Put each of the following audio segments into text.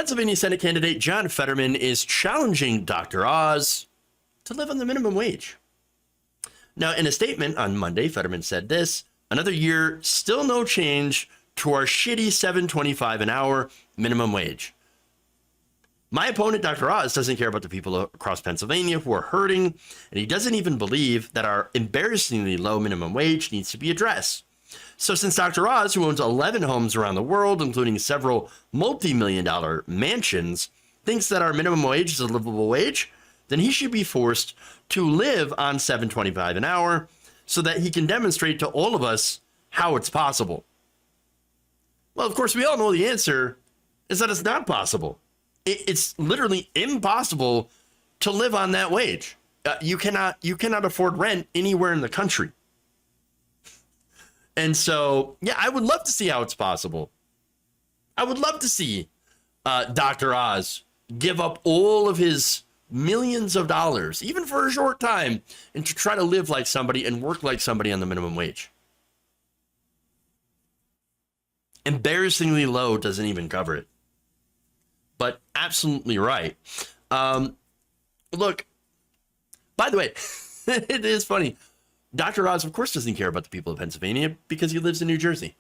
Pennsylvania Senate candidate John Fetterman is challenging Dr. Oz to live on the minimum wage. Now, in a statement on Monday, Fetterman said this: "Another year, still no change to our shitty $7.25 an hour minimum wage. My opponent, Dr. Oz, doesn't care about the people across Pennsylvania who are hurting, and he doesn't even believe that our embarrassingly low minimum wage needs to be addressed. So since Dr. Oz, who owns 11 homes around the world, including several multi-million-dollar mansions, thinks that our minimum wage is a livable wage, then he should be forced to live on $7.25 an hour so that he can demonstrate to all of us how it's possible." Well, of course, we all know the answer is that it's not possible. It's literally impossible to live on that wage. You cannot afford rent anywhere in the country. And so, yeah, I would love to see how it's possible. I would love to see Dr. Oz give up all of his millions of dollars, even for a short time, and to try to live like somebody and work like somebody on the minimum wage. Embarrassingly low doesn't even cover it. But absolutely right. Look, by the way, it is funny. Dr. Oz, of course, doesn't care about the people of Pennsylvania because he lives in New Jersey.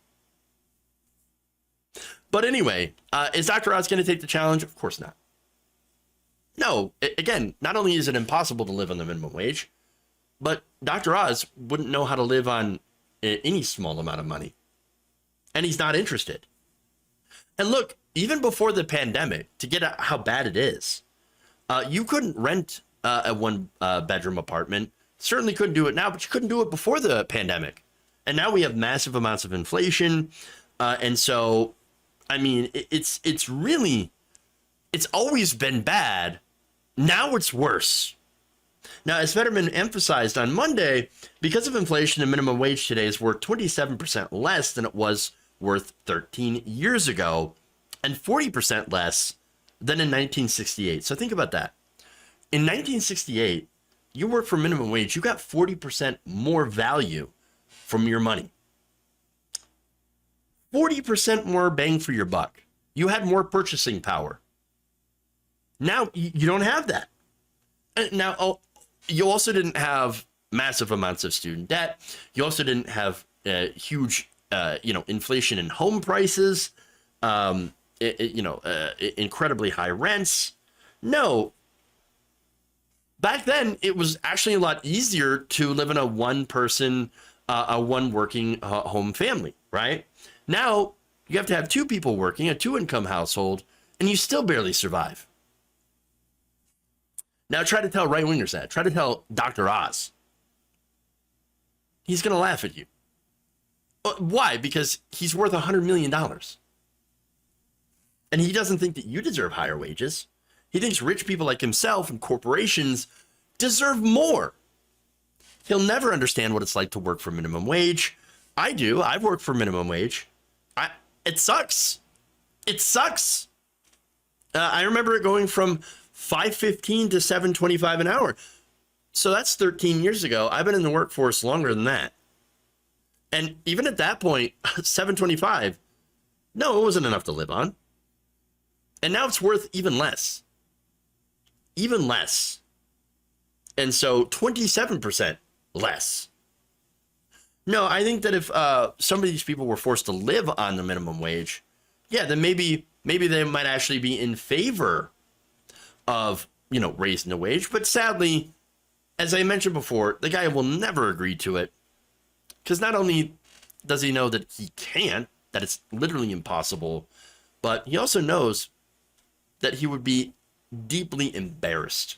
But anyway, is Dr. Oz going to take the challenge? Of course not. No, again, not only is it impossible to live on the minimum wage, but Dr. Oz wouldn't know how to live on any small amount of money. And he's not interested. And look, even before the pandemic, to get at how bad it is, you couldn't rent a one-bedroom apartment. Certainly couldn't do it now, but you couldn't do it before the pandemic. And now we have massive amounts of inflation. And so, I mean, it's always been bad. Now it's worse. Now, as Fetterman emphasized on Monday, because of inflation, the minimum wage today is worth 27% less than it was worth 13 years ago, and 40% less than in 1968. So think about that. In 1968, you work for minimum wage, you got 40% more value from your money. 40% more bang for your buck. You had more purchasing power. Now you don't have that. Now, you also didn't have massive amounts of student debt. You also didn't have huge, inflation in home prices, incredibly high rents. No. Back then, it was actually a lot easier to live in a one-person, a one-working home family, right? Now, you have to have two people working, a two-income household, and you still barely survive. Now, try to tell right-wingers that. Try to tell Dr. Oz. He's going to laugh at you. Why? Because he's worth $100 million. And he doesn't think that you deserve higher wages. He thinks rich people like himself and corporations deserve more. He'll never understand what it's like to work for minimum wage. I do. I've worked for minimum wage. It sucks. It sucks. I remember it going from $5.15 to $7.25 an hour. So that's 13 years ago. I've been in the workforce longer than that. And even at that point, $7.25, no, it wasn't enough to live on. And now it's worth even less. Even less. And so 27% less. No, I think that if some of these people were forced to live on the minimum wage, yeah, then maybe they might actually be in favor of, raising the wage. But sadly, as I mentioned before, the guy will never agree to it. Because not only does he know that he can't, that it's literally impossible, but he also knows that he would be deeply embarrassed